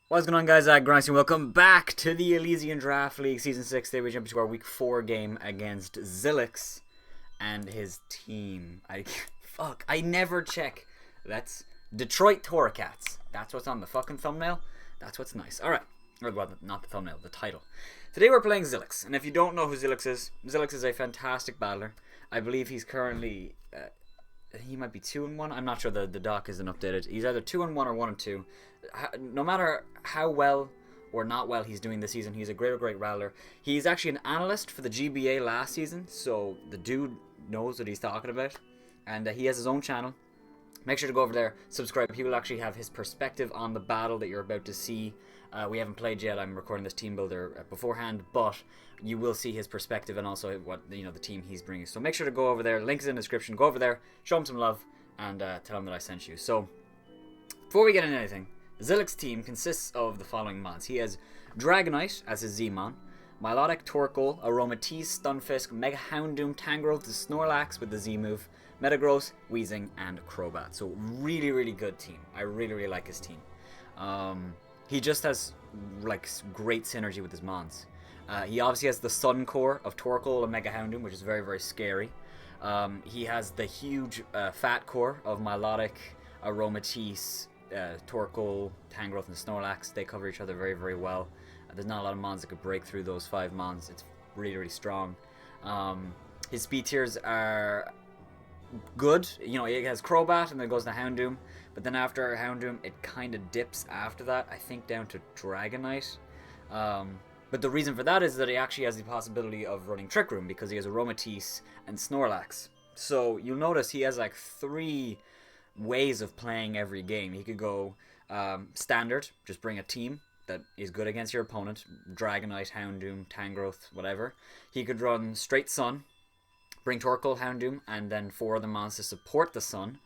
What's going on, guys? Aggronix, and welcome back to the Elysian Draft League Season 6 Day we jump into our Week 4 game against Zilix and his team. I never check. That's Detroit Torracats. That's what's on the fucking thumbnail. That's what's nice. Alright. Or, well, not the thumbnail, the title. Today we're playing Zilix, and if you don't know who Zilix is a fantastic battler. I believe he's currently... he might be 2-1. I'm not sure the doc isn't updated. He's either 2-1 or 1-2. No matter how well or not well he's doing this season, he's a great rattler. He's actually an analyst for the GBA last season, so the dude knows what he's talking about. And he has his own channel. Make sure to go over there, subscribe. He will actually have his perspective on the battle that you're about to see. We haven't played yet. I'm recording this team builder beforehand, but you will see his perspective and also what the team he's bringing. So make sure to go over there. Links in the description. Go over there, show him some love, and tell him that I sent you. So before we get into anything, the Zilix team consists of the following mods. He has Dragonite as his Z-Mon, Milotic, Torkoal, Aromatisse, Stunfisk, Mega Houndoom, Tangrowth, the Snorlax with the Z-move, Metagross, Weezing, and Crobat. So really good team. I really like his team. He just has like great synergy with his mons. He obviously has the Sun Core of Torkoal and Mega Houndoom, which is very scary. He has the huge Fat Core of Milotic, Aromatisse, Torkoal, Tangrowth, and Snorlax. They cover each other very well. There's not a lot of mons that could break through those 5 mons. It's really strong. His speed tiers are good. It has Crobat and then goes to Houndoom, but then after Houndoom it kind of dips after that, I think down to Dragonite. But the reason for that is that he actually has the possibility of running Trick Room because he has Aromatisse and Snorlax. So you'll notice he has like 3 ways of playing every game. He could go standard, just bring a team that is good against your opponent, Dragonite, Houndoom, Tangrowth, whatever. He could run straight Sun, bring Torkoal, Houndoom, and then 4 other mons to support the Sun,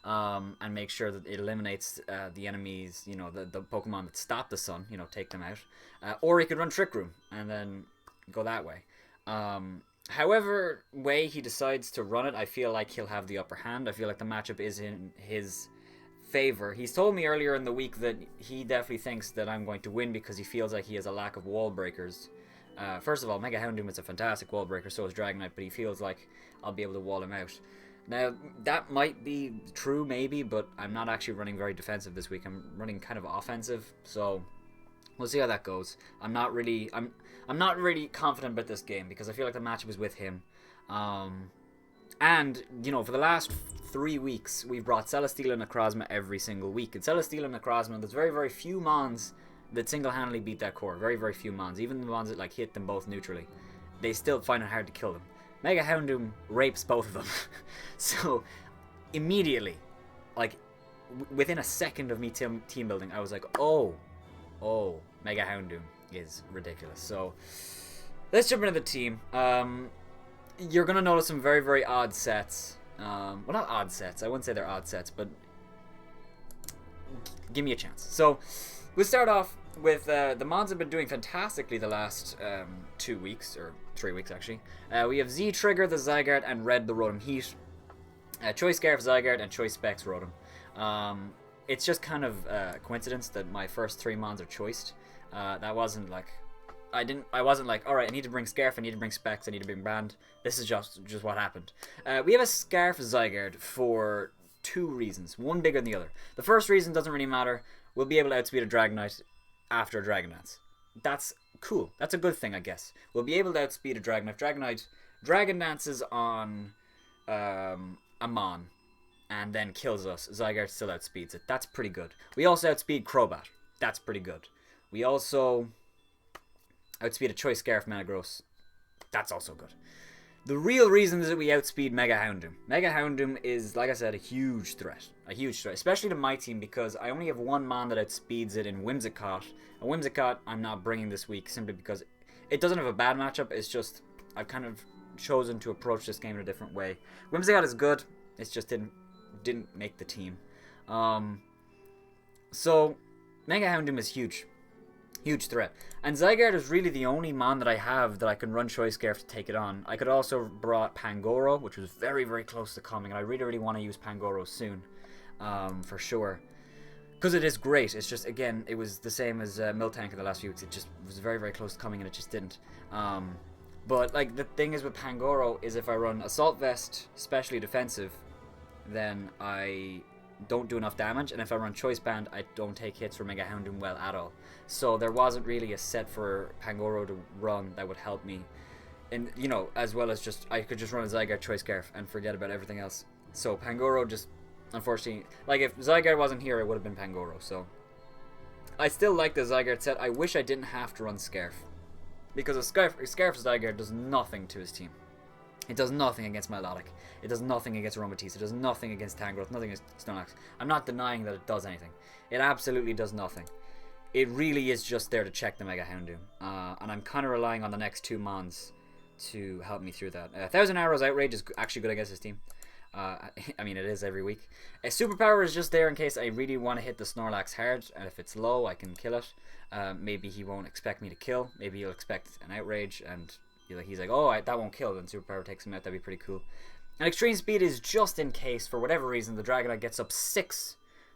and make sure that it eliminates the enemies, the Pokemon that stop the Sun, take them out. Or he could run Trick Room and then go that way. However way he decides to run it, I feel like he'll have the upper hand. I feel like the matchup is in his favor. He's told me earlier in the week that he definitely thinks that I'm going to win because he feels like he has a lack of wall breakers. First of all, Mega Houndoom is a fantastic wall breaker, so is Dragonite, but he feels like I'll be able to wall him out. Now, that might be true, maybe, but I'm not actually running very defensive this week. I'm running kind of offensive, so we'll see how that goes. I'm not really confident about this game because I feel like the matchup is with him. And, for the last 3 weeks, we've brought Celesteela and Necrozma every single week. And Celesteela and Necrozma, there's very few mons that single-handedly beat that core. Very few mons. Even the ones that hit them both neutrally, they still find it hard to kill them. Mega Houndoom rapes both of them. So immediately, within a second of me team building, I was like, oh, Mega Houndoom is ridiculous. So let's jump into the team. You're gonna notice some very odd sets. Well, not odd sets. I wouldn't say they're odd sets, but give me a chance. So we'll start off with the mons have been doing fantastically the last 2 weeks, or 3 weeks actually. We have Z Trigger the Zygarde and Red the Rotom Heat. Choice Scarf Zygarde and Choice Specs Rotom. It's just kind of coincidence that my first 3 mons are choiced. That wasn't like I wasn't like, alright, I need to bring Scarf, I need to bring Specs, I need to bring Brand. This is just what happened. We have a Scarf Zygarde for 2 reasons. One bigger than the other. The first reason doesn't really matter. We'll be able to outspeed a Dragonite after a Dragon Dance. That's cool. That's a good thing, I guess. We'll be able to outspeed a Dragonite. Dragonite Dragon Dances on a Mon and then kills us. Zygarde still outspeeds it. That's pretty good. We also outspeed Crobat. That's pretty good. We also outspeed a Choice Scarf Metagross. That's also good. The real reason is that we outspeed Mega Houndoom. Mega Houndoom is, like I said, a huge threat. A huge threat, especially to my team because I only have 1 mon that outspeeds it in Whimsicott. And Whimsicott I'm not bringing this week simply because it doesn't have a bad matchup. It's just I've kind of chosen to approach this game in a different way. Whimsicott is good. It just didn't make the team. So Mega Houndoom is huge. Huge threat. And Zygarde is really the only mon that I have that I can run Choice Scarf to take it on. I could also brought Pangoro, which was very close to coming, and I really want to use Pangoro soon, for sure. Because it is great. It's just, again, it was the same as Miltank in the last few weeks. It just was very, very close to coming, and it just didn't. But, like, the thing is with Pangoro is if I run Assault Vest, specially defensive, then I don't do enough damage. And if I run Choice Band, I don't take hits for Mega Houndoom well at all. So there wasn't really a set for Pangoro to run that would help me. And, you know, as well as just, I could just run a Zygarde Choice Scarf and forget about everything else. So Pangoro just, unfortunately, like, if Zygarde wasn't here, it would have been Pangoro. So I still like the Zygarde set. I wish I didn't have to run Scarf. Because a Scarf Zygarde does nothing to his team. It does nothing against Milotic. It does nothing against Aromatisse. It does nothing against Tangrowth. Nothing against Snorlax. I'm not denying that it does anything. It absolutely does nothing. It really is just there to check the Mega Houndoom. And I'm kind of relying on the next 2 Mons to help me through that. 1,000 Arrows Outrage is actually good against his team. I mean, it is every week. A Superpower is just there in case I really want to hit the Snorlax hard, and if it's low, I can kill it. Maybe he won't expect me to kill. Maybe he'll expect an Outrage, and he's like, oh, that won't kill. Then Superpower takes him out. That'd be pretty cool. And Extreme Speed is just in case, for whatever reason, the Dragonite gets up six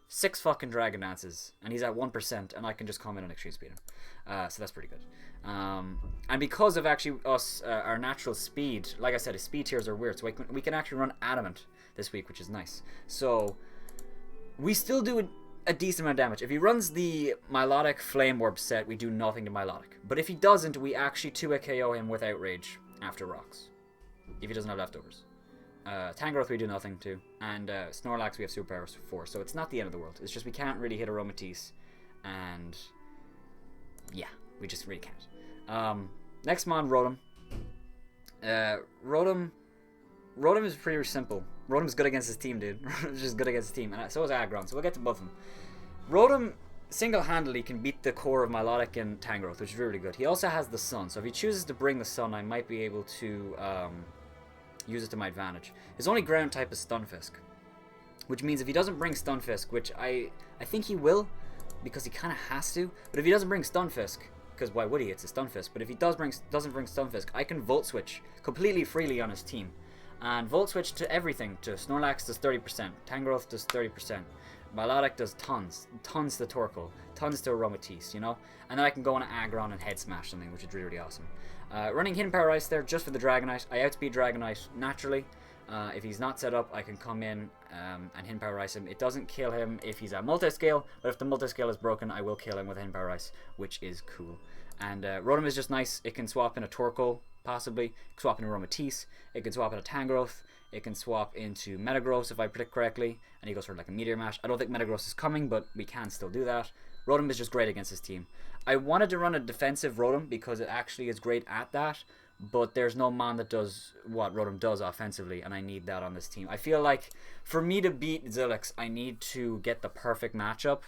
fucking Dragon Dances, and he's at 1%, and I can just come in and Extreme Speed him. So that's pretty good. And because of actually us, our natural speed, like I said, his speed tiers are weird, so we can actually run Adamant this week, which is nice. So we still do a decent amount of damage. If he runs the Milotic Flame Orb set, we do nothing to Milotic. But if he doesn't, we actually 2-hit KO him with Outrage after rocks. If he doesn't have leftovers. Tangrowth we do nothing to. And Snorlax we have Superpowers for. So it's not the end of the world. It's just we can't really hit Aromatisse. And yeah, we just really can't. Next mon, Rotom. Rotom is pretty simple. Rotom's good against his team, dude. Rotom's just good against his team. And so is Aggron, so we'll get to both of them. Rotom single-handedly can beat the core of Milotic and Tangrowth, which is really good. He also has the Sun, so if he chooses to bring the Sun, I might be able to use it to my advantage. His only ground type is Stunfisk, which means if he doesn't bring Stunfisk, which I think he will, because he kind of has to, but if he doesn't bring Stunfisk, because why would he? It's a Stunfisk. But if he doesn't bring Stunfisk, I can Volt Switch completely freely on his team. And Volt Switch to everything. To Snorlax does 30%. Tangrowth does 30%. Milotic does tons. Tons to Torkoal. Tons to Aromatisse, you know? And then I can go on an Aggron and Head Smash something, which is really, really awesome. Running Hidden Power Ice there just for the Dragonite. I outspeed Dragonite naturally. If he's not set up, I can come in and Hidden Power Ice him. It doesn't kill him if he's at Multiscale, but if the Multiscale is broken, I will kill him with Hidden Power Ice, which is cool. And Rotom is just nice. It can swap in a Torkoal, possibly. It can swap in a Aromatisse. It can swap in a Tangrowth. It can swap into Metagross if I predict correctly. And he goes for like a Meteor Mash. I don't think Metagross is coming, but we can still do that. Rotom is just great against his team. I wanted to run a defensive Rotom because it actually is great at that. But there's no mon that does what Rotom does offensively, and I need that on this team. I feel like for me to beat Zilix, I need to get the perfect matchup.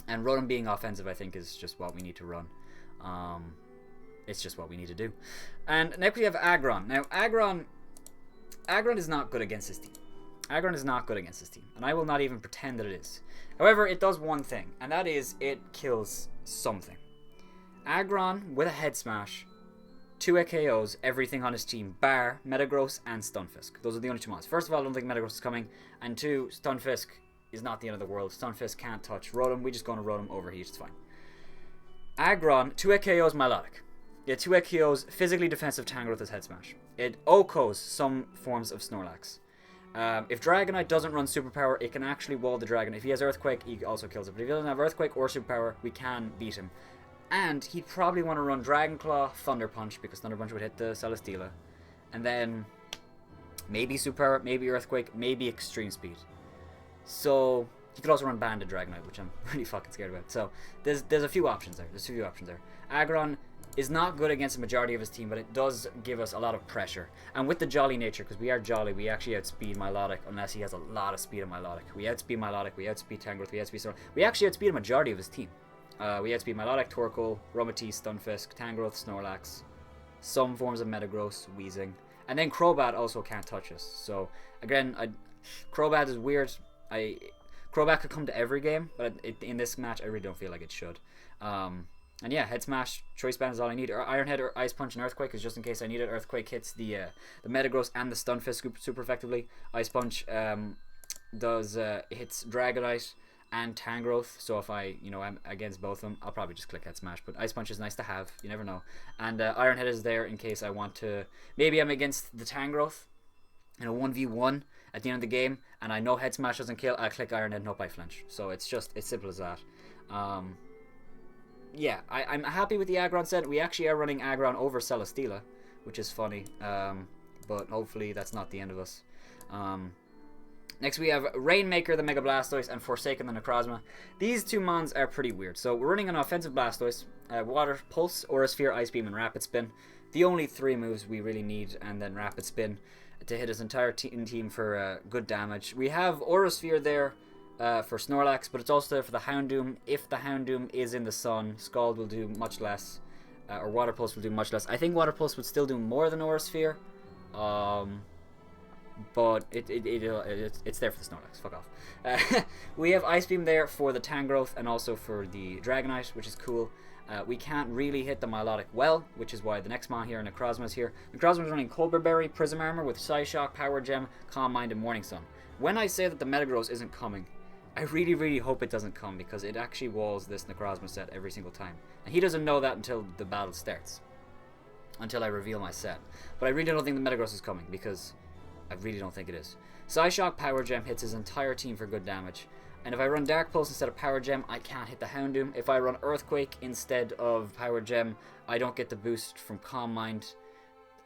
And Rotom being offensive, I think, is just what we need to run. It's just what we need to do. And next we have Aggron. Now, Aggron is not good against his team. Aggron is not good against his team, and I will not even pretend that it is. However, it does one thing, and that is it kills something. Aggron, with a Head Smash, 2 KOs everything on his team, bar Metagross and Stunfisk. Those are the only 2 mons. First of all, I don't think Metagross is coming, and 2, Stunfisk is not the end of the world. Stunfisk can't touch Rotom. We just go to Rotom, overheat, it's fine. Aggron, 2 KOs Milotic. Yeah, 2 KOs physically defensive Tangrowth as Head Smash. It OHKOs some forms of Snorlax. If Dragonite doesn't run Superpower, it can actually wall the Dragon. If he has Earthquake, he also kills it. But if he doesn't have Earthquake or Superpower, we can beat him. And he'd probably want to run Dragon Claw, Thunder Punch, because Thunder Punch would hit the Celesteela. And then maybe Superpower, maybe Earthquake, maybe Extreme Speed. So he could also run Banded Dragonite, which I'm really fucking scared about. So there's a few options there. There's a few options there. Aggron is not good against the majority of his team, but it does give us a lot of pressure. And with the Jolly nature, because we are Jolly, we actually outspeed Milotic, unless he has a lot of speed on Milotic. We outspeed Milotic, we outspeed Tangrowth, we outspeed Snorlax. We actually outspeed a majority of his team. We outspeed Milotic, Torkoal, Aromatisse, Stunfisk, Tangrowth, Snorlax, some forms of Metagross, Weezing. And then Crobat also can't touch us. So, again, Crobat is weird. Crobat could come to every game, but in this match, I really don't feel like it should. And yeah, Head Smash, Choice Band is all I need. Or Iron Head or Ice Punch and Earthquake is just in case I need it. Earthquake hits the Metagross and the Stunfisk super effectively. Ice Punch hits Dragonite and Tangrowth. So if I'm against both of them, I'll probably just click Head Smash. But Ice Punch is nice to have. You never know. And Iron Head is there in case I want to. Maybe I'm against the Tangrowth in a 1v1 at the end of the game, and I know Head Smash doesn't kill. I click Iron Head and hope I flinch. So it's simple as that. Yeah, I'm happy with the Aggron set. We actually are running Aggron over Celesteela, which is funny. But hopefully that's not the end of us. Next we have Rainmaker the Mega Blastoise and Forsaken the Necrozma. These two mons are pretty weird. So we're running an offensive Blastoise, Water Pulse, Aura Sphere, Ice Beam, and Rapid Spin. The only 3 moves we really need, and then Rapid Spin to hit his entire team for good damage. We have Aura Sphere there for Snorlax, but it's also there for the Houndoom. If the Houndoom is in the sun, Scald will do much less, or Water Pulse will do much less. I think Water Pulse would still do more than Aura Sphere. But it's there for the Snorlax. Fuck off. We have Ice Beam there for the Tangrowth and also for the Dragonite, which is cool. We can't really hit the Milotic well, which is why the next mon here, Necrozma, is here. Necrozma is running Colbur Berry, Prism Armor with Psyshock, Power Gem, Calm Mind, and Morning Sun. When I say that the Metagross isn't coming, I really, really hope it doesn't come, because it actually walls this Necrozma set every single time. And he doesn't know that until the battle starts. Until I reveal my set. But I really don't think the Metagross is coming, because I really don't think it is. Psyshock Power Gem hits his entire team for good damage. And if I run Dark Pulse instead of Power Gem, I can't hit the Houndoom. If I run Earthquake instead of Power Gem, I don't get the boost from Calm Mind.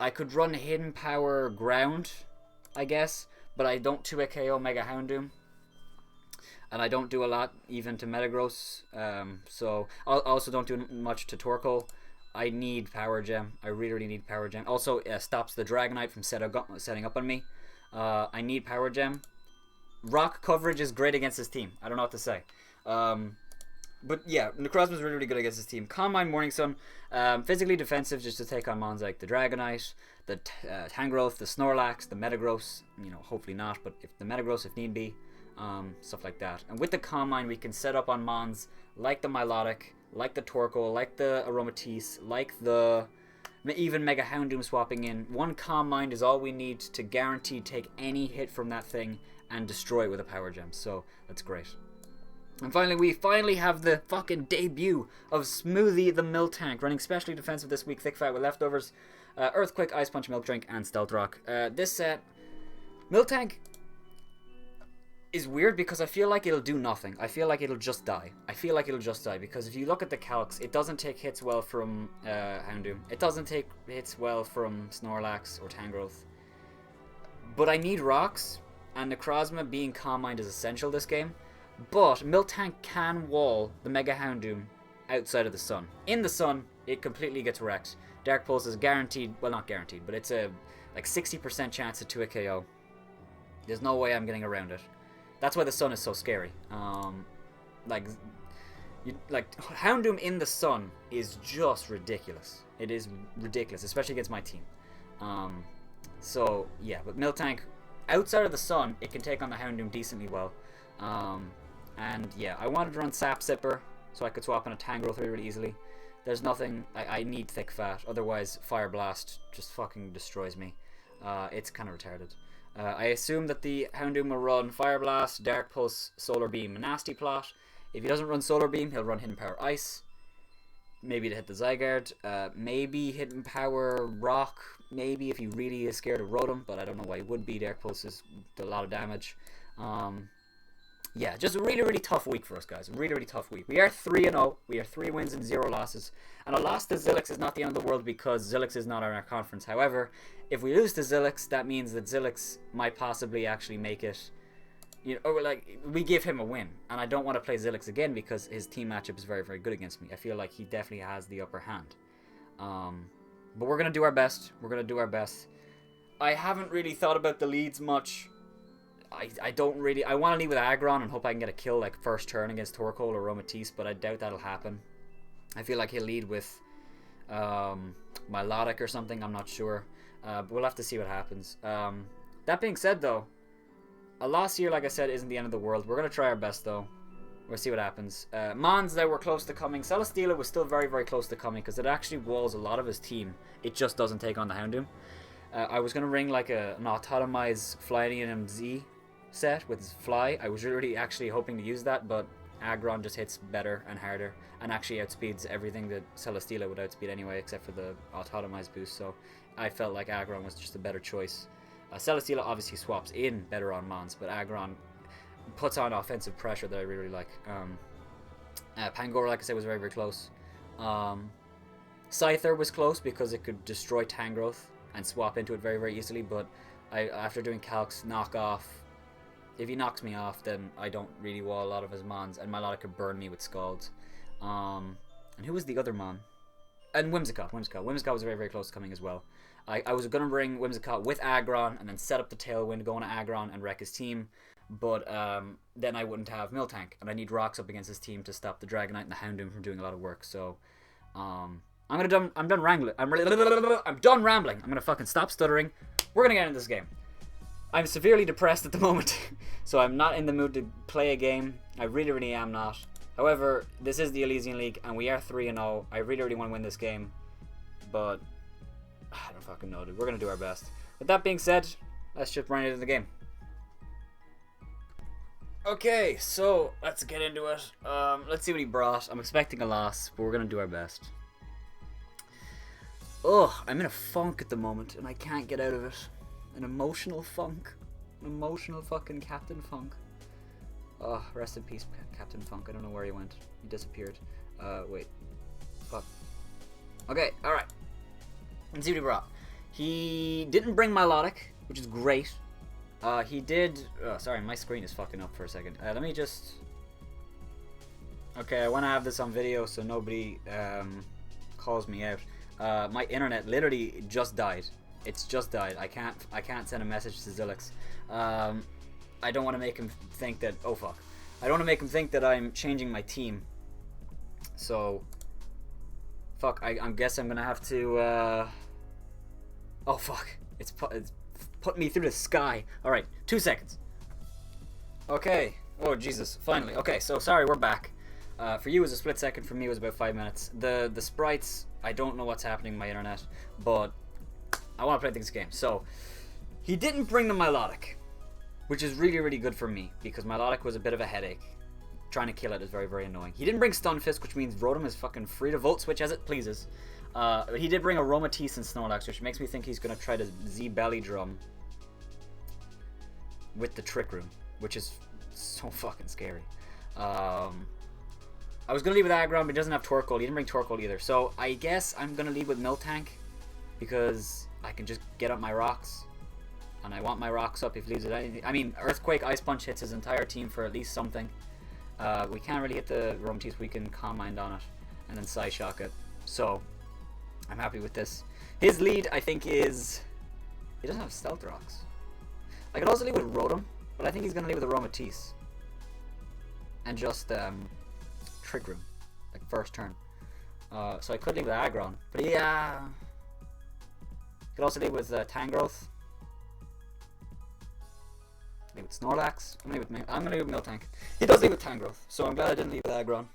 I could run Hidden Power Ground, I guess, but I don't 2-hit KO Mega Houndoom. And I don't do a lot even to Metagross. So I also don't do much to Torkoal. I need Power Gem. I really, really need Power Gem. Also, stops the Dragonite from setting up on me. I need Power Gem. Rock coverage is great against his team. I don't know what to say. But yeah, Necrozma is really, really good against his team. Calm Mind, Morning Sun. Physically defensive just to take on mons like the Dragonite, the Tangrowth, the Snorlax, the Metagross. Hopefully not, but if the Metagross if need be. Stuff like that. And with the Calm Mind, we can set up on mons like the Milotic, like the Torkoal, like the Aromatisse, like the even Mega Houndoom swapping in. One Calm Mind is all we need to guarantee take any hit from that thing and destroy it with a Power Gem. So that's great. And finally, we have the fucking debut of Smoothie the Miltank, running specially defensive this week, thick fat with leftovers, Earthquake, Ice Punch, Milk Drink, and Stealth Rock. This set, Miltank is weird because I feel like it'll do nothing. I feel like it'll just die. Because if you look at the calcs, it doesn't take hits well from Houndoom. It doesn't take hits well from Snorlax or Tangrowth. But I need rocks, and Necrozma being Calm Mind is essential this game. But Miltank can wall the Mega Houndoom outside of the sun. In the sun, it completely gets wrecked. Dark Pulse is guaranteed, well not guaranteed, but it's a 60% chance to 2-hit KO. There's no way I'm getting around it. That's why the sun is so scary. Houndoom in the sun is just ridiculous. It is ridiculous, especially against my team. So yeah, but Miltank outside of the sun, it can take on the Houndoom decently well. And yeah, I wanted to run Sap Sipper so I could swap in a Tangrowth really easily. There's nothing. I need Thick Fat, otherwise Fire Blast just fucking destroys me. It's kind of retarded. I assume that the Houndoom will run Fire Blast, Dark Pulse, Solar Beam, and Nasty Plot. If he doesn't run Solar Beam, he'll run Hidden Power Ice. Maybe to hit the Zygarde. Maybe Hidden Power Rock. Maybe if he really is scared of Rotom, but I don't know why he would be. Dark Pulse is a lot of damage. Yeah, just a really, really tough week for us, guys. Really, really tough week. We are 3-0. We are 3 wins and 0 losses. And a loss to Zilix is not the end of the world because Zilix is not on our conference. However, if we lose to Zilix, that means that Zilix might possibly actually make it. We give him a win. And I don't want to play Zilix again because his team matchup is very, very good against me. I feel like he definitely has the upper hand. But we're going to do our best. I haven't really thought about the leads much. I don't really. I want to lead with Aggron and hope I can get a kill like first turn against Torkoal or Aromatisse, but I doubt that'll happen. I feel like he'll lead with Milotic or something. I'm not sure. But we'll have to see what happens. That being said, though, a loss here, like I said, isn't the end of the world. We're gonna try our best, though. We'll see what happens. Mons that were close to coming. Celesteela was still very, very close to coming because it actually walls a lot of his team. It just doesn't take on the Houndoom. I was gonna ring like an Autotomize Flyinium Z set with his fly. I was really actually hoping to use that, but Aggron just hits better and harder, and actually outspeeds everything that Celesteela would outspeed anyway, except for the autotomized boost, so I felt like Aggron was just a better choice. Celesteela obviously swaps in better on Mons, but Aggron puts on offensive pressure that I really, really like. Pangoro, like I said, was very, very close. Scyther was close because it could destroy Tangrowth and swap into it very, very easily, but after doing calcs, knock off, if he knocks me off, then I don't really wall a lot of his Mons, and Milotic could burn me with Scalds. And who was the other Mon? And Whimsicott. Whimsicott was very, very close to coming as well. I was going to bring Whimsicott with Aggron and then set up the Tailwind, go on to Aggron and wreck his team, but then I wouldn't have Miltank, and I need rocks up against his team to stop the Dragonite and the Houndoom from doing a lot of work. So I'm done wrangling. I'm done rambling. I'm gonna fucking stop stuttering. We're gonna get into this game. I'm severely depressed at the moment, so I'm not in the mood to play a game. I really, really am not. However, this is the Elysian League, and we are 3-0. I really, really want to win this game, but I don't fucking know, dude. We're gonna do our best. With that being said, let's just run into the game. Okay, so let's get into it. Let's see what he brought. I'm expecting a loss, but we're gonna do our best. Ugh, I'm in a funk at the moment, and I can't get out of it. An emotional funk. An emotional fucking Captain Funk. Oh, rest in peace, Captain Funk. I don't know where he went. He disappeared. Wait. Fuck. Okay, alright. Let's see what he brought. He didn't bring Milotic, which is great. He did... Oh, sorry, my screen is fucking up for a second. Let me just... Okay, I want to have this on video so nobody calls me out. My internet literally just died. It's just died. I can't send a message to Zilix. I don't want to make him think that... Oh, fuck. I don't want to make him think that I'm changing my team. So... Fuck, I guess I'm going to have to... Oh, fuck. It's put me through the sky. Alright, 2 seconds. Okay. Oh, Jesus. Finally. Okay, so sorry, we're back. For you it was a split second. For me it was about 5 minutes. The sprites, I don't know what's happening on my internet, but I want to play this game. So, he didn't bring the Milotic, which is really, really good for me, because Milotic was a bit of a headache. Trying to kill it is very, very annoying. He didn't bring Stunfisk, which means Rotom is fucking free to volt switch as it pleases. But he did bring Aromatisse and Snorlax, which makes me think he's going to try to Z-Belly Drum with the Trick Room, which is so fucking scary. I was going to lead with Aggron, but he doesn't have Torkoal. He didn't bring Torkoal either. So I guess I'm going to lead with Miltank, because I can just get up my rocks. And I want my rocks up if he leaves it anything. I mean, Earthquake, Ice Punch hits his entire team for at least something. We can't really hit the Aromatisse. We can Calm Mind on it and then Psyshock it. So I'm happy with this. His lead, I think, is... He doesn't have Stealth Rocks. I could also lead with Rotom, but I think he's going to lead with Aromatisse. And just Trick Room, like first turn. So I could lead with Aggron, but yeah... Could also lead with Tangrowth. Lead with Snorlax. I'm going to lead with Miltank. He does lead with Tangrowth, so I'm glad I didn't lead with Aggron.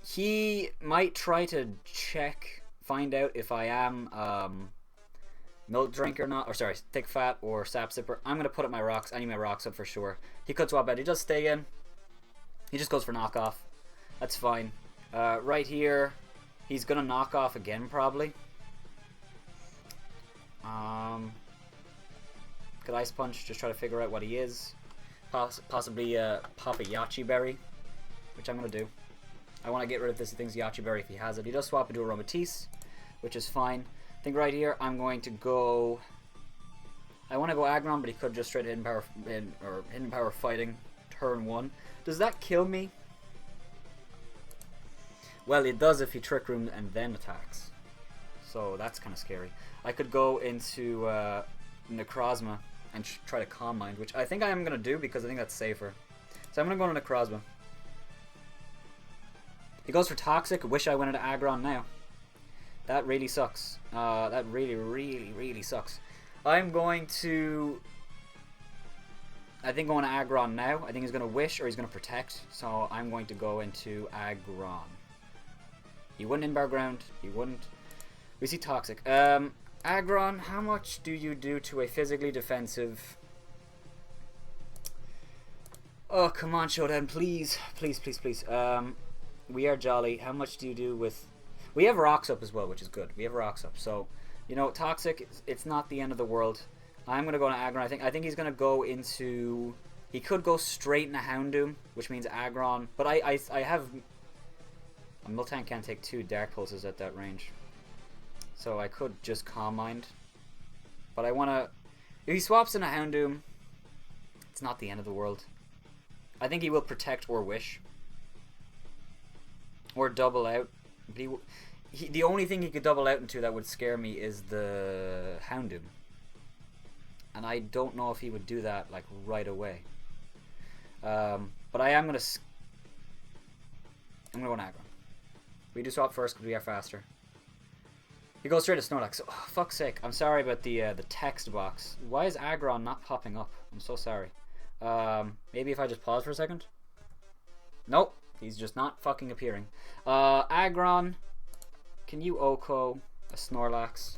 He might try to find out if I am Milk Drink or not, or sorry, Thick Fat or Sap Sipper. I'm going to put up my rocks. I need my rocks up for sure. He could swap out. He does stay in. He just goes for knockoff. That's fine. Right here, he's going to knock off again probably. Could Ice Punch, just try to figure out what he is. Possibly pop a Yachi Berry, which I'm going to do. I want to get rid of this thing's Yachi Berry if he has it. He does swap into Aromatisse, which is fine. I think right here I'm going to go... I want to go Aggron, but he could just straight Hidden Power Fighting turn 1. Does that kill me? Well, it does if he Trick Room and then attacks. So that's kind of scary. I could go into Necrozma and try to Calm Mind, which I think I am going to do because I think that's safer. So I'm going to go into Necrozma. He goes for Toxic. Wish I went into Aggron now. That really sucks. That really, really, really sucks. I'm going to... I think going to Aggron now. I think he's going to Wish or he's going to Protect. So I'm going to go into Aggron. He wouldn't Inbar Ground. He wouldn't. We see Toxic. Aggron, how much do you do to a physically defensive Oh, come on, Showdown, please. Please, please, please. We are jolly. How much do you do with... We have rocks up as well, which is good. We have rocks up. So, you know, Toxic, it's not the end of the world. I'm going to go to Aggron. I think he's going to go into... He could go straight into Houndoom, which means Aggron. But I have... A Miltank can't take 2 Dark Pulses at that range. So I could just Calm Mind. But I want to... If he swaps into Houndoom, it's not the end of the world. I think he will Protect or Wish. Or double out. But the only thing he could double out into that would scare me is the Houndoom. And I don't know if he would do that like right away. But I am going to... I'm going to go Aggron. We do swap first because we are faster. He goes straight to Snorlax. Oh, fuck's sake. I'm sorry about the text box. Why is Aggron not popping up? I'm so sorry. Maybe if I just pause for a second? Nope. He's just not fucking appearing. Aggron, can you Oko a Snorlax?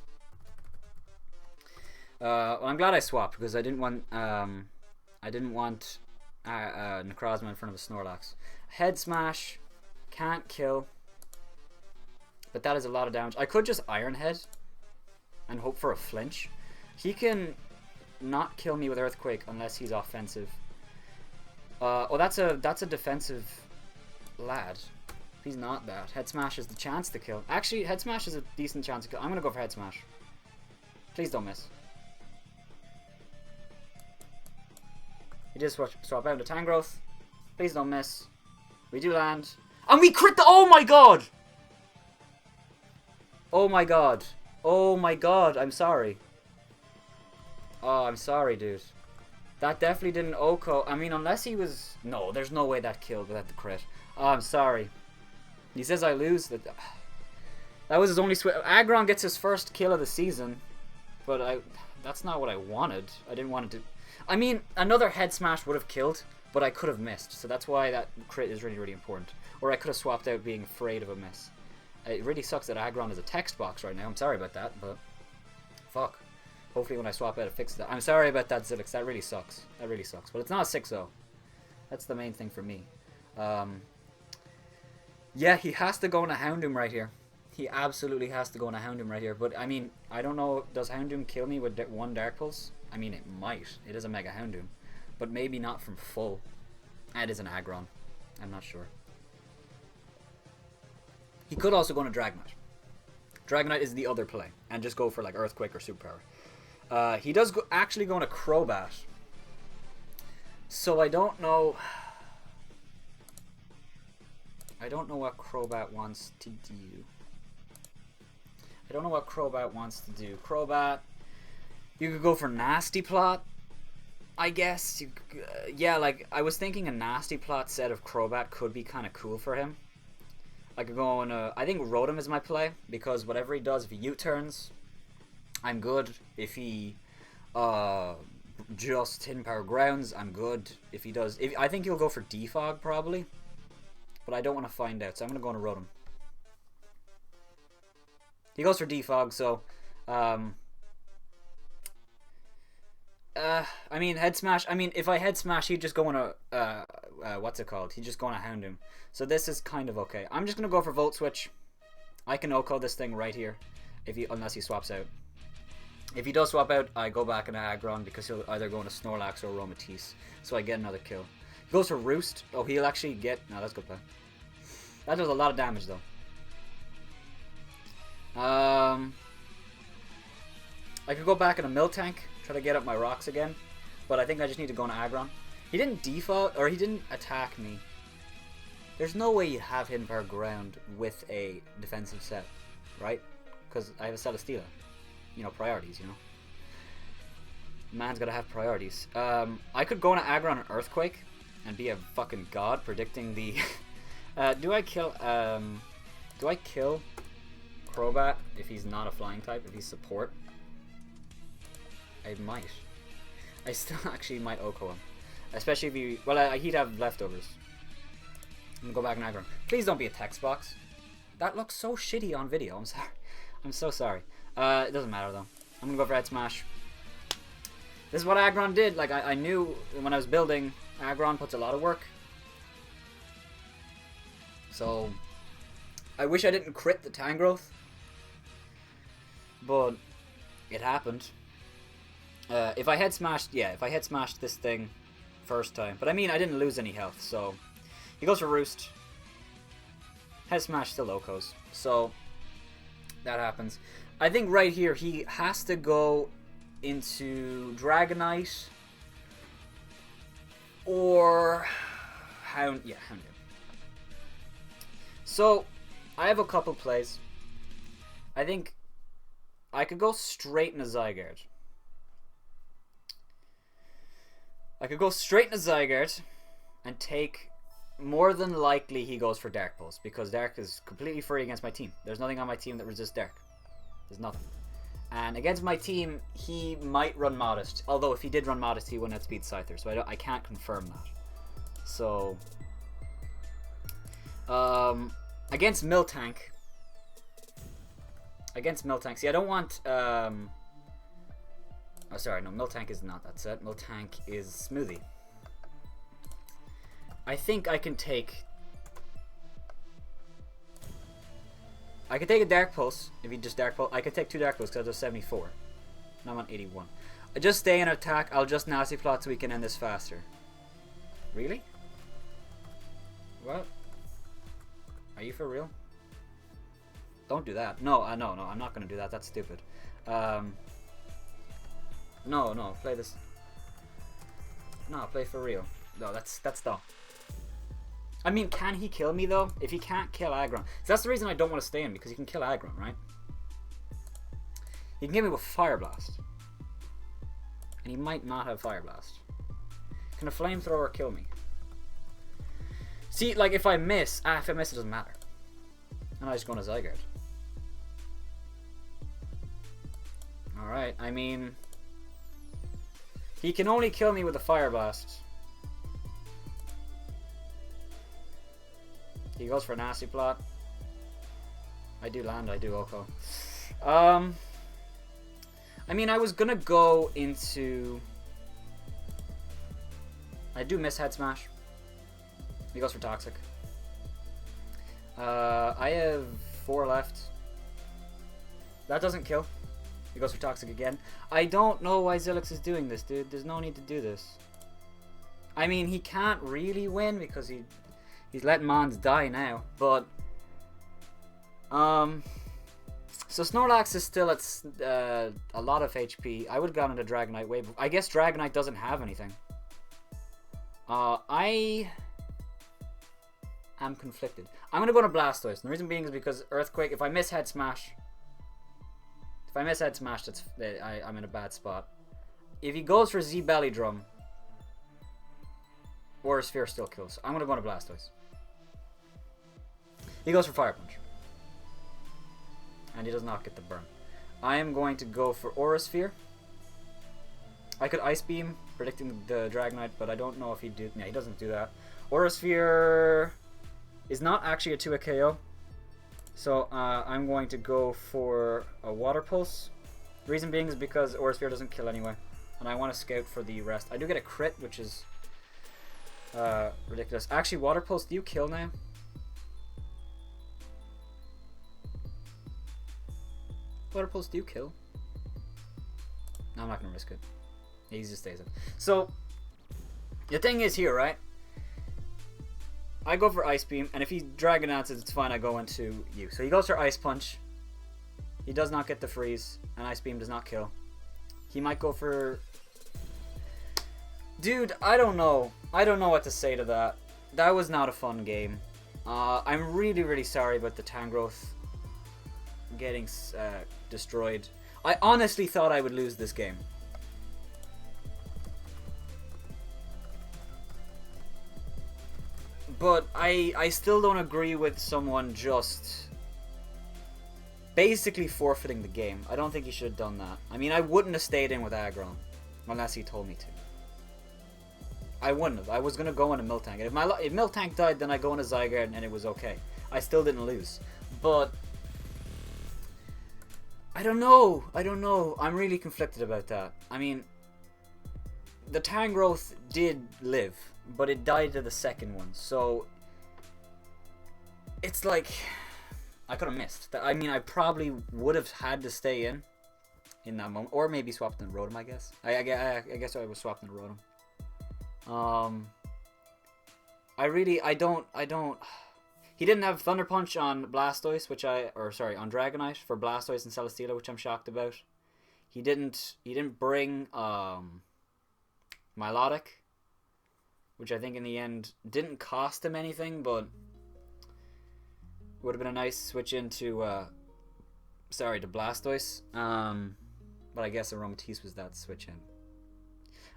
Well, I'm glad I swapped because I didn't want Necrozma in front of a Snorlax. Head Smash, can't kill, but that is a lot of damage. I could just Iron Head and hope for a flinch. He can not kill me with Earthquake unless he's offensive. Oh, that's a defensive lad. He's not that. Head Smash is the chance to kill. Actually, Head Smash is a decent chance to kill. I'm gonna go for Head Smash. Please don't miss. He just swap out into Tangrowth. Please don't miss. We do land. And we crit the... Oh my god! Oh my god. Oh my god. I'm sorry. Oh, I'm sorry, dude. That definitely didn't Oko. I mean, unless he was... No, there's no way that killed without the crit. Oh, I'm sorry. He says I lose. That was his only switch. Aggron gets his first kill of the season. But that's not what I wanted. I didn't want it to... I mean, another Head Smash would have killed, but I could have missed. So that's why that crit is really, really important. Or I could have swapped out being afraid of a miss. It really sucks that Aggron is a text box right now. I'm sorry about that, but... Fuck. Hopefully when I swap out it fixes that. I'm sorry about that, Zilix. That really sucks. That really sucks. But it's not a 6-0. That's the main thing for me. Yeah, he has to go into Houndoom right here. He absolutely has to go into Houndoom right here. But, I mean, I don't know. Does Houndoom kill me with 1 Dark Pulse? I mean, it might. It is a Mega Houndoom. But maybe not from full. And it is an Aggron. I'm not sure. He could also go into Dragonite. Dragonite is the other play. And just go for, like, Earthquake or Superpower. He does actually go into Crobat. So I don't know... I don't know what Crobat wants to do. I don't know what Crobat wants to do. Crobat... You could go for Nasty Plot, I guess. Yeah, like, I was thinking a Nasty Plot set of Crobat could be kind of cool for him. I could go on I think Rotom is my play, because whatever he does, if he U-turns, I'm good. If he just Hidden Power Grounds, I'm good. If he does... I think he'll go for Defog, probably. But I don't want to find out, so I'm going to go on a Rotom. He goes for Defog, so... I mean, Head Smash... I mean, if I Head Smash, he'd just go on a... what's it called? He'd just go on a Houndoom. So this is kind of okay. I'm just going to go for Volt Switch. I can Oko this thing right here, unless he swaps out. If he does swap out, I go back into Aggron because he'll either go into Snorlax or Aromatisse. So I get another kill. He goes for Roost. Oh, he'll actually get... No, that's good play. That does a lot of damage, though. I could go back in a Miltank, try to get up my rocks again. But I think I just need to go into Aggron. He didn't default, or he didn't attack me. There's no way you'd have Hidden Power Ground with a defensive set, right? Because I have a Celesteela. You know, priorities, you know. Man's gotta have priorities. I could go into Aggron and Earthquake and be a fucking god predicting the... do I kill Crobat if he's not a flying type, if he's support? I might. I still actually might Oko him. Especially if he... Well, he'd have leftovers. I'm gonna go back and Aggron. Please don't be a text box. That looks so shitty on video. I'm sorry. I'm so sorry. It doesn't matter though. I'm gonna go for Head Smash. This is what Aggron did. Like I knew when I was building, Aggron puts a lot of work. So, I wish I didn't crit the Tangrowth. But, it happened. If I had smashed this thing first time. But I mean, I didn't lose any health, so... He goes for Roost. Head Smash still locos. So, that happens. I think right here, he has to go into Dragonite. Or... Hound. Yeah, Hound. So, I have a couple plays. I think I could go straight into Zygarde. And take... More than likely he goes for Dark Pulse, because Dark is completely free against my team. There's nothing on my team that resists Dark. There's nothing. And against my team, he might run Modest. Although if he did run Modest, he wouldn't outspeed Scyther, so I can't confirm that. So... against Miltank... See, I don't want... Oh, sorry, no, Miltank is not that set. Miltank is Smoothie. I think I can take... I could take a Dark Pulse, if he just Dark Pulse. I could take 2 Dark Pulse because I have 74. And I'm on 81. I just stay in attack, I'll just Nasty Plot so we can end this faster. Really? What? Are you for real? Don't do that. No, no, I'm not going to do that. That's stupid. No, play this. No, play for real. No, that's dumb. I mean, can he kill me, though? If he can't kill Aggron. So that's the reason I don't want to stay in, because he can kill Aggron, right? He can get me with Fire Blast. And he might not have Fire Blast. Can a Flamethrower kill me? See, like, if I miss... if I miss, it doesn't matter. And I just go into Zygarde. Alright, I mean... He can only kill me with a Fire Blast. He goes for a Nasty Plot. I do land, I do Oko. I mean, I was gonna go into... I do miss Head Smash. He goes for Toxic. I have 4 left. That doesn't kill. He goes for Toxic again. I don't know why Zilix is doing this, dude. There's no need to do this. I mean, he can't really win because he's letting Mons die now. But, so Snorlax is still at a lot of HP. I would have gone into Dragonite way before. I guess Dragonite doesn't have anything. I am conflicted. I'm going to go to Blastoise. And the reason being is because Earthquake, if I miss Head Smash... I'm in a bad spot. If he goes for Z Belly Drum, Aura Sphere still kills. I'm gonna go to Blastoise. He goes for Fire Punch, and he does not get the burn. I am going to go for Aura Sphere. I could Ice Beam, predicting the Dragonite, but I don't know if he did. Yeah, he doesn't do that. Aura Sphere is not actually a 2-hit KO. So, I'm going to go for a Water Pulse. The reason being is because Aura Sphere doesn't kill anyway. And I want to scout for the rest. I do get a crit, which is ridiculous. Actually, Water Pulse, do you kill now? Water Pulse, do you kill? No, I'm not going to risk it. He just stays in. So, the thing is here, right? I go for Ice Beam, and if he Dragonauts it, it's fine, I go into you. So he goes for Ice Punch. He does not get the freeze, and Ice Beam does not kill. He might go for... Dude, I don't know. I don't know what to say to that. That was not a fun game. I'm really, really sorry about the Tangrowth getting destroyed. I honestly thought I would lose this game. But I still don't agree with someone just basically forfeiting the game. I don't think he should have done that. I mean, I wouldn't have stayed in with Aggron unless he told me to. I wouldn't have. I was going to go into Miltank. And if Miltank died, then I go into Zygarde and it was okay. I still didn't lose. But I don't know. I'm really conflicted about that. I mean, the Tangrowth did live, but it died to the second one. So it's like I could have missed. I mean, I probably would have had to stay in that moment, or maybe swapped and Rotom. I guess. I guess I was swapped and Rotom. I don't. He didn't have Thunder Punch on Blastoise, on Dragonite for Blastoise and Celesteela, which I'm shocked about. He didn't bring Milotic, which I think in the end didn't cost him anything, but would have been a nice switch into to Blastoise. But I guess Aromatisse was that switch in.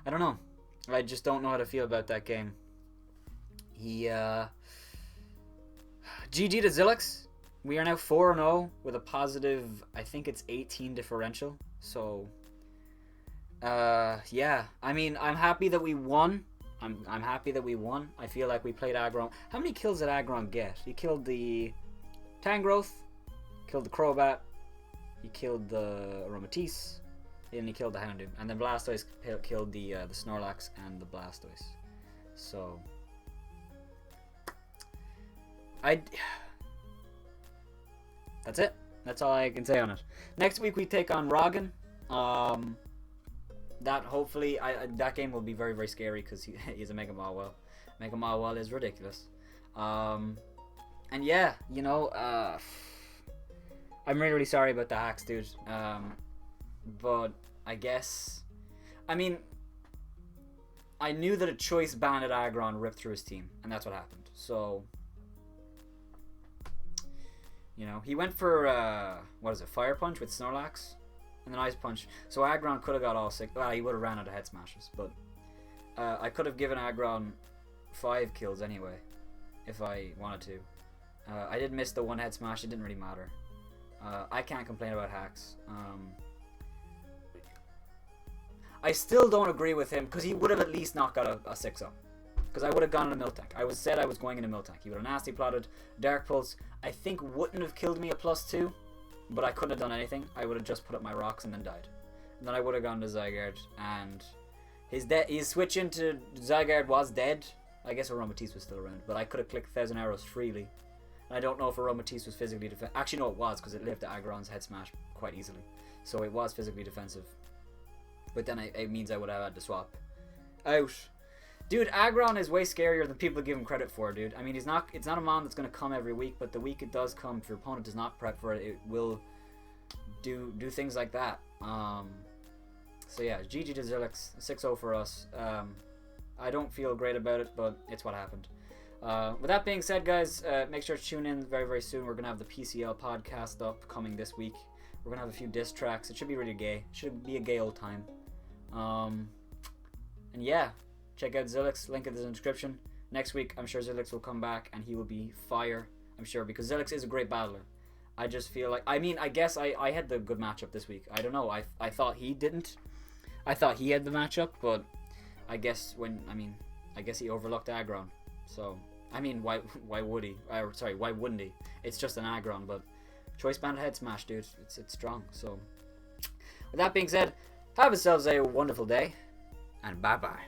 I don't know. I just don't know how to feel about that game. He GG to Zilix. We are now 4-0 with a positive, I think it's 18 differential. So yeah. I mean, I'm happy that we won. I'm happy that we won. I feel like we played Aggron. How many kills did Aggron get? He killed the Tangrowth, killed the Crobat, he killed the Aromatisse, and he killed the Houndoom. And then Blastoise killed the Snorlax and the Blastoise. So that's it. That's all I can say on it. Next week we take on Roggen. That hopefully that game will be very, very scary because he's a Mega Mawile. Mega Mawile is ridiculous. And yeah, you know, I'm really, really sorry about the hacks, dude. But I guess, I mean, I knew that a Choice Banded Aggron ripped through his team, and that's what happened. So, you know, he went for Fire Punch with Snorlax, and then Ice Punch. So Aggron could have got all 6. Well, he would have ran out of Head Smashes, but I could have given Aggron 5 kills anyway, if I wanted to. I did miss the 1 Head Smash. It didn't really matter. I can't complain about hacks. I still don't agree with him because he would have at least not got a 6-0. Because I would have gone in a Miltank. I said I was going in a Miltank. He would have nasty plotted. Dark Pulse, I think, wouldn't have killed me a +2, but I couldn't have done anything. I would have just put up my rocks and then died. And then I would have gone to Zygarde, and his switch into Zygarde was dead. I guess Aromatisse was still around, but I could have clicked 1,000 arrows freely. And I don't know if Aromatisse was physically defensive. Actually, no, it was, because it lived to Aggron's Head Smash quite easily. So it was physically defensive. But then it means I would have had to swap out. Dude, Aggron is way scarier than people give him credit for, dude. I mean, it's not a mon that's going to come every week, but the week it does come, if your opponent does not prep for it, it will do things like that. So yeah, GG to Zilix, 6-0 for us. I don't feel great about it, but it's what happened. With that being said, guys, make sure to tune in very, very soon. We're going to have the PCL podcast up coming this week. We're going to have a few diss tracks. It should be really gay. It should be a gay old time. And yeah, check out Zilix. Link in the description. Next week, I'm sure Zilix will come back and he will be fire. I'm sure, because Zilix is a great battler. I just feel like, I mean, I guess I had the good matchup this week. I don't know. I thought he didn't. I thought he had the matchup, but I guess I guess he overlooked Aggron. So, I mean, why would he? Why wouldn't he? It's just an Aggron, but Choice Band Head Smash, dude. It's strong. So, with that being said, have yourselves a wonderful day, and bye-bye.